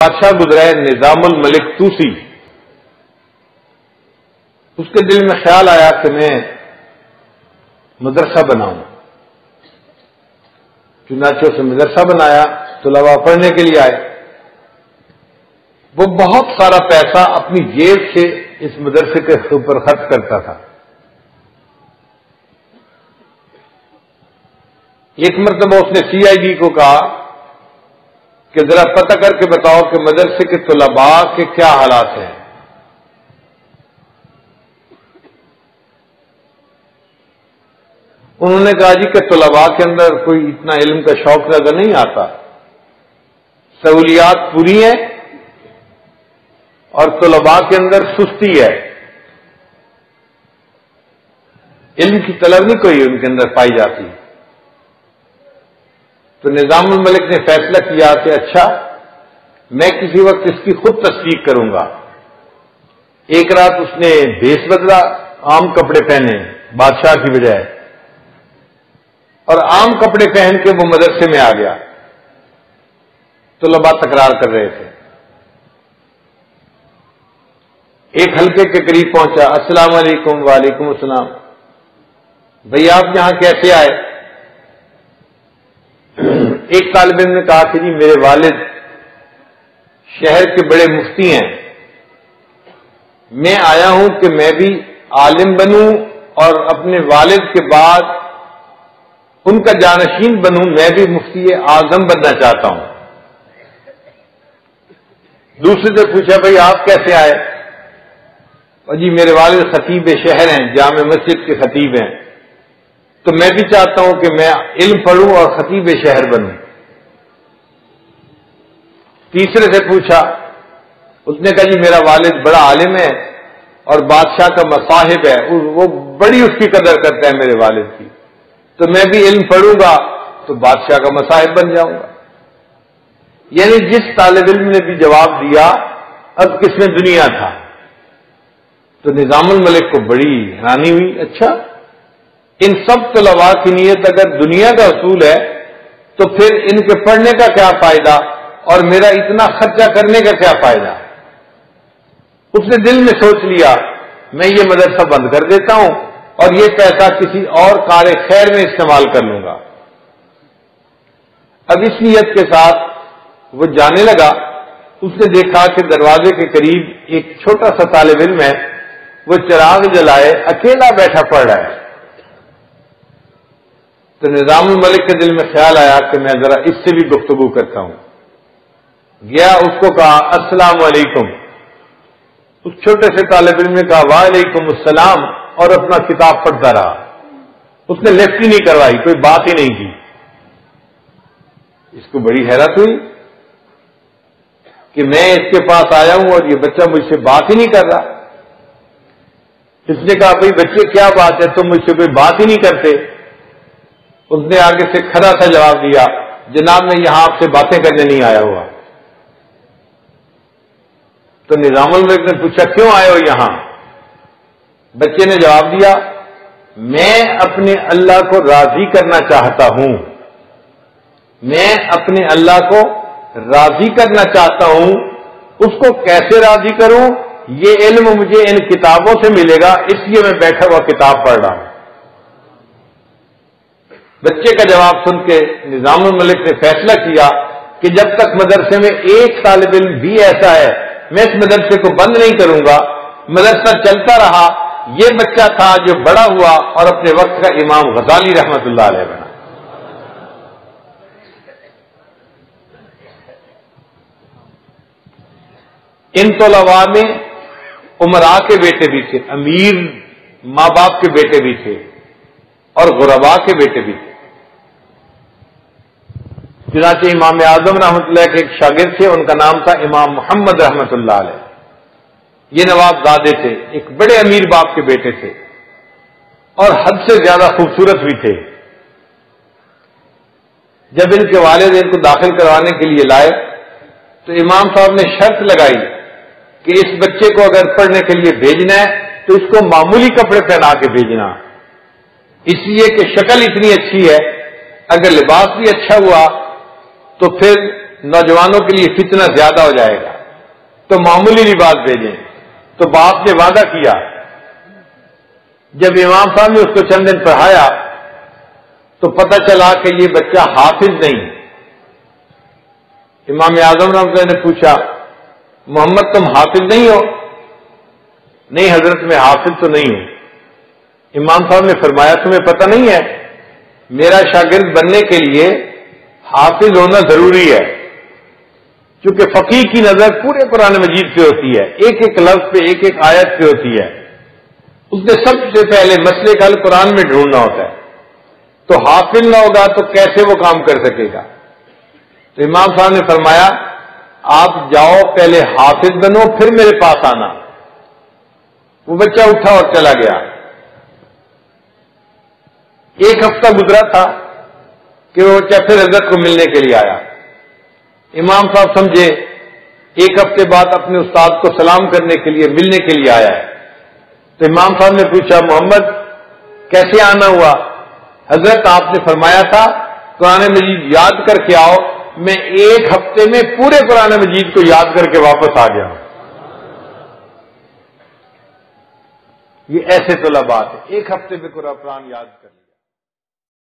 بادشاہ گزرا ہے نظام الملک توسی. اس کے دل میں خیال آیا کہ میں مدرسہ بناؤں. چنانچہ اسے مدرسہ بنایا، طلباء پڑھنے کے لیے آئے. وہ بہت سارا پیسہ اپنی جیب سے اس مدرسے کے اوپر خرچ کرتا تھا. ایک مرتبہ اس نے سی آئی ڈی کو کہا کہ ذرا پتہ کر کے بتاؤ کہ مدرسے کے طلباء کے کیا حالات ہیں. انہوں نے کہا جی کہ طلباء کے اندر کوئی اتنا علم کا شوق نظر نہیں آتا، سہولیات پوری ہیں اور طلباء کے اندر سستی ہے، علم کی طلب نہیں کوئی ان کے اندر پائی جاتی. تو نظام الملک نے فیصلہ کیا کہ اچھا میں کسی وقت اس کی خود تصدیق کروں گا. ایک رات اس نے بھیس بدلا، عام کپڑے پہنے بادشاہ کی بجائے، اور عام کپڑے پہن کے وہ مدرسے میں آ گیا. طلباء تکرار کر رہے تھے. ایک حلقے کے قریب پہنچا، السلام علیکم. وعلیکم السلام. بھئی آپ یہاں کیسے آئے؟ ایک طالب علم نے کہا کہ جی میرے والد شہر کے بڑے مفتی ہیں، میں آیا ہوں کہ میں بھی عالم بنوں اور اپنے والد کے بعد ان کا جانشین بنوں، میں بھی مفتی اعظم بننا چاہتا ہوں. دوسرے سے پوچھا بھئی آپ کیسے آئے؟ اور جی میرے والد خطیب شہر ہیں، جامع مسجد کے خطیب ہیں، تو میں بھی چاہتا ہوں کہ میں علم پڑھوں اور خطیب شہر بنوں. تیسرے سے پوچھا، اس نے کہا جی میرا والد بڑا عالم ہے اور بادشاہ کا مصاحب ہے، وہ بڑی اس کی قدر کرتا ہے میرے والد کی، تو میں بھی علم پڑھوں گا تو بادشاہ کا مصاحب بن جاؤں گا. یعنی جس طالب علم نے بھی جواب دیا اب کس میں دنیا تھا. تو نظام الملک کو بڑی حیرانی ہوئی، اچھا ان سب طلباء کی نیت اگر دنیا کا اصول ہے تو پھر ان کے پڑھنے کا کیا فائدہ اور میرا اتنا خرچہ کرنے کا کیا فائدہ. اس نے دل میں سوچ لیا میں یہ مدرسہ بند کر دیتا ہوں اور یہ پیسہ کسی اور کار خیر میں استعمال کر لوں گا. اب اس نیت کے ساتھ وہ جانے لگا. اس نے دیکھا کہ دروازے کے قریب ایک چھوٹا سا طالب علم ہے، وہ چراغ جلائے اکیلا بیٹھا پڑ رہا ہے. تو نظام الملک کے دل میں خیال آیا کہ میں ذرا اس سے بھی گفتگو کرتا ہوں. گیا، اس کو کہا السلام علیکم. اس چھوٹے سے طالب علم نے کہا وعلیکم السلام اور اپنا کتاب پڑھتا رہا. اس نے لیفٹ ہی نہیں کروائی، کوئی بات ہی نہیں کی. اس کو بڑی حیرت ہوئی کہ میں اس کے پاس آیا ہوں اور یہ بچہ مجھ سے بات ہی نہیں کر رہا. اس نے کہا بھئی بچے کیا بات ہے، تم مجھ سے کوئی بات ہی نہیں کرتے. اس نے آگے سے کھڑا سا جواب دیا جناب میں یہاں آپ سے باتیں کرنے نہیں آیا ہوا. تو نظام الملک نے پوچھا کیوں آئے ہو یہاں؟ بچے نے جواب دیا میں اپنے اللہ کو راضی کرنا چاہتا ہوں، میں اپنے اللہ کو راضی کرنا چاہتا ہوں. اس کو کیسے راضی کروں یہ علم مجھے ان کتابوں سے ملے گا، اس لیے میں بیٹھا ہوا کتاب پڑھ رہا ہوں. بچے کا جواب سن کے نظام الملک نے فیصلہ کیا کہ جب تک مدرسے میں ایک طالب علم بھی ایسا ہے میں اس مدرسے کو بند نہیں کروں گا. مدرسہ چلتا رہا. یہ بچہ تھا جو بڑا ہوا اور اپنے وقت کا امام غزالی رحمت اللہ علیہ بنا. ان طلباء میں امراء کے بیٹے بھی تھے، امیر ماں باپ کے بیٹے بھی تھے اور غرباء کے بیٹے بھی تھے. چنانچہ امام اعظم رحمۃ اللہ کے ایک شاگرد تھے، ان کا نام تھا امام محمد رحمۃ اللہ علیہ. یہ نواب زادے تھے، ایک بڑے امیر باپ کے بیٹے تھے اور حد سے زیادہ خوبصورت بھی تھے. جب ان کے والد ان کو داخل کروانے کے لیے لائے تو امام صاحب نے شرط لگائی کہ اس بچے کو اگر پڑھنے کے لیے بھیجنا ہے تو اس کو معمولی کپڑے پہنا کے بھیجنا، اس لیے کہ شکل اتنی اچھی ہے، اگر لباس بھی اچھا ہوا تو پھر نوجوانوں کے لیے فتنہ زیادہ ہو جائے گا، تو معمولی لباس بھیجیں۔ تو باپ نے وعدہ کیا۔ جب امام صاحب نے اس کو چند دن پڑھایا تو پتہ چلا کہ یہ بچہ حافظ نہیں۔ امام اعظم رحمۃ اللہ نے پوچھا، محمد تم حافظ نہیں ہو؟ نہیں حضرت میں حافظ تو نہیں ہوں۔ امام صاحب نے فرمایا تمہیں پتہ نہیں ہے میرا شاگرد بننے کے لیے حافظ ہونا ضروری ہے، کیونکہ فقیہ کی نظر پورے قرآن مجید پہ ہوتی ہے، ایک ایک لفظ پہ، ایک ایک آیت پہ ہوتی ہے۔ اس نے سب سے پہلے مسئلے کا حل قرآن میں ڈھونڈنا ہوتا ہے، تو حافظ نہ ہوگا تو کیسے وہ کام کر سکے گا؟ تو امام صاحب نے فرمایا آپ جاؤ پہلے حافظ بنو پھر میرے پاس آنا۔ وہ بچہ اٹھا اور چلا گیا۔ ایک ہفتہ گزرا تھا کہ وہ بچہ پھر حضرت کو ملنے کے لیے آیا۔ امام صاحب سمجھے ایک ہفتے بعد اپنے استاد کو سلام کرنے کے لیے ملنے کے لیے آیا ہے، تو امام صاحب نے پوچھا محمد کیسے آنا ہوا؟ حضرت آپ نے فرمایا تھا قرآن مجید یاد کر کے آؤ، میں ایک ہفتے میں پورے قرآن مجید کو یاد کر کے واپس آ گیا۔ یہ ایسے طلباء ہیں، ایک ہفتے میں قرآن یاد کر